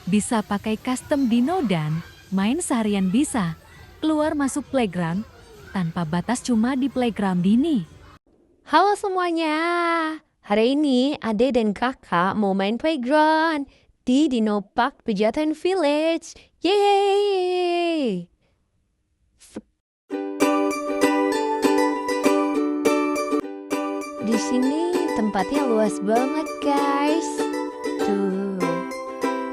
Bisa pakai custom dino dan main seharian bisa. Keluar masuk playground tanpa batas cuma di playground ini. Halo semuanya, hari ini Ade dan kakak mau main playground di Dino Park Pejaten Village. Yeay! Di sini tempatnya luas banget guys. Tuh,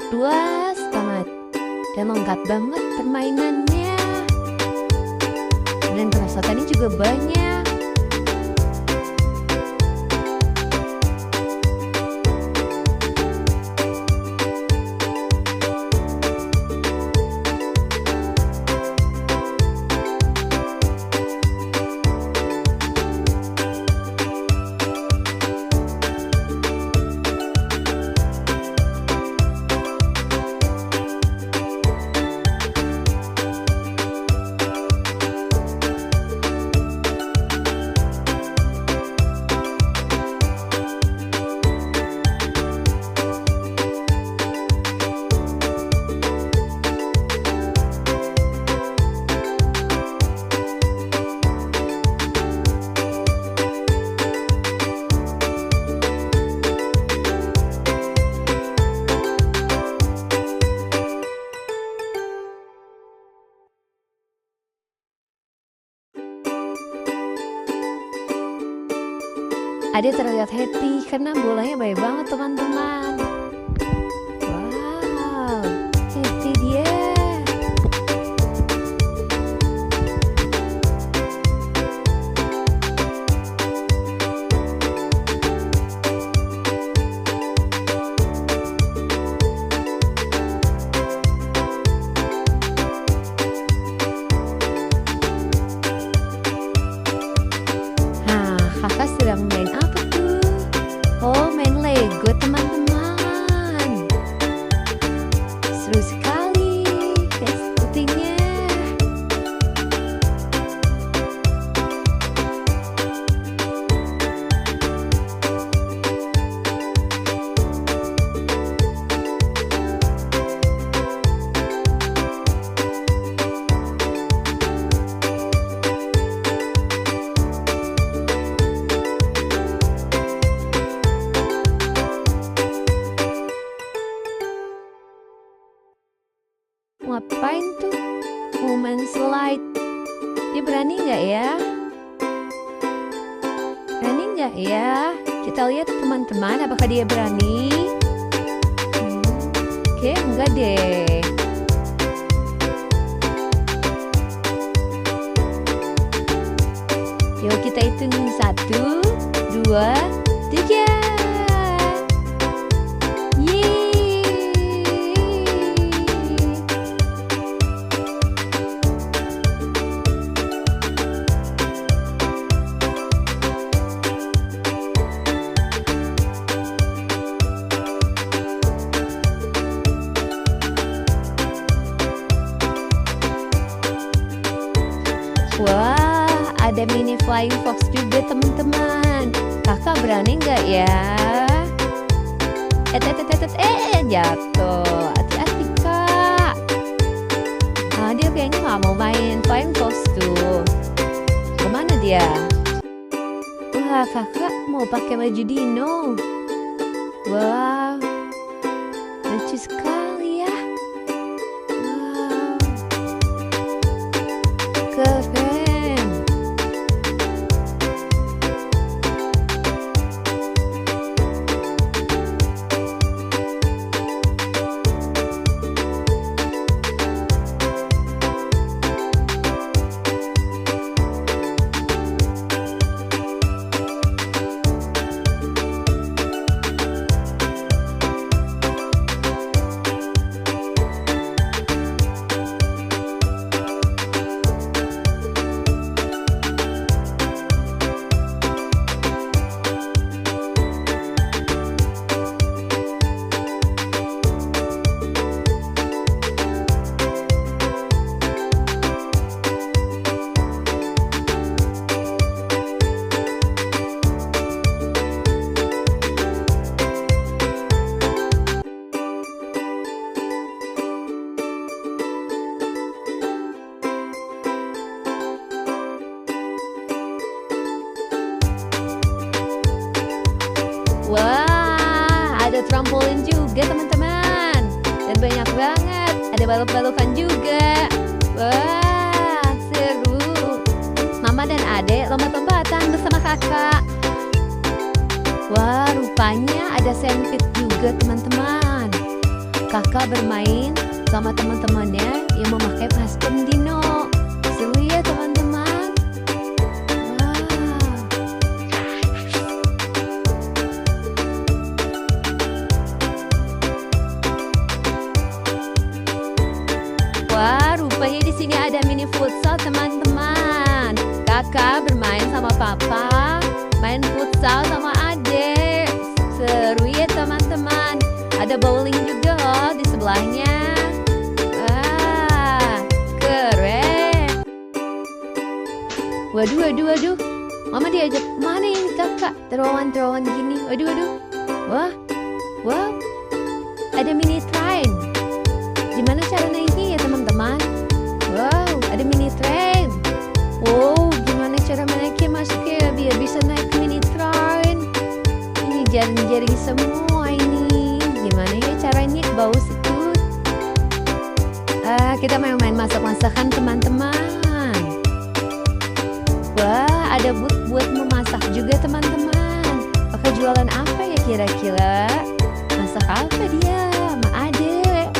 luas banget dan lengkap banget permainannya. Dan perasaannya juga banyak. Ade terlihat happy karena bolanya banyak banget teman-teman. Wow, happy dia. Nah, kakak sedang main apa tuh? Oh, main Lego teman-teman. Seru sekali, kayak sepertinya. Ngapain tuh? Woman slide. Dia berani nggak ya? Berani nggak ya? Kita lihat teman-teman, apakah dia berani? Oke, enggak deh. Yuk kita hitung 1, 2, 3. Wah, ada mini flying fox juga teman-teman. Kakak berani nggak ya? Jatuh. Hati-hati kak. Ah, dia kayaknya nggak mau main flying fox tuh. Kemana dia? Wah, kakak mau pakai baju dino. Wah, lucu sekali ya. Wow, keren. Wah, ada trampolin juga teman-teman. Dan banyak banget, ada balok-balokan juga. Wah, seru. Mama dan adek lompat-lompatan bersama kakak. Wah, rupanya ada sandpit juga teman-teman. Kakak bermain sama teman-temannya yang memakai custom dino. Seru ya teman-teman. Wah, rupanya di sini ada mini futsal teman-teman. Kakak bermain sama papa, main futsal sama adik. Seru ya teman-teman. Ada bowling juga loh di sebelahnya. Wah, keren. Waduh. Mama diajak mana ini kakak? Terowongan gini. Waduh. Wah. Ada mini train. Gimana cara naiknya ya teman-teman? Wow, ada mini train. Wow, gimana cara menaiknya masuknya biar bisa naik mini train? Ini jaring-jaring semua ini. Gimana ya caranya ke bawah situ? Kita main-main masak-masakan teman-teman. Wah, ada booth buat memasak juga teman-teman. Pakai jualan apa ya kira-kira? Masak apa dia? Ma adek.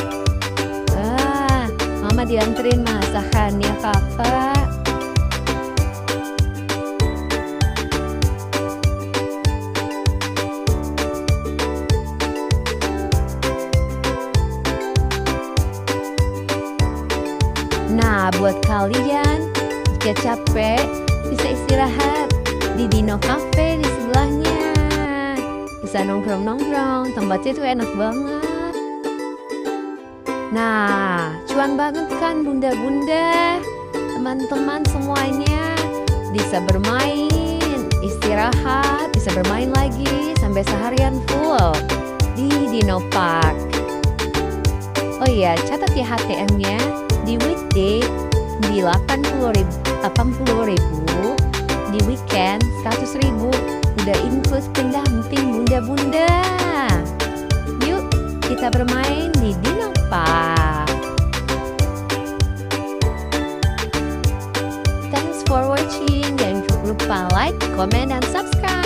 Wah, mama dianterin masakannya kakak. Nah, buat kalian jika capek bisa istirahat di Dino Cafe di sebelahnya. Bisa nongkrong-nongkrong, tempatnya tuh enak banget. Nah, cuan banget kan bunda-bunda, teman-teman semuanya bisa bermain, istirahat, bisa bermain lagi sampai seharian full di Dino Park. Oh iya, catat ya HTM-nya. Di weekday 80.000, di weekend 100.000, udah include pendamping bunda-bunda. Yuk kita bermain di Dino Park. Thanks for watching, jangan lupa like, comment, dan subscribe.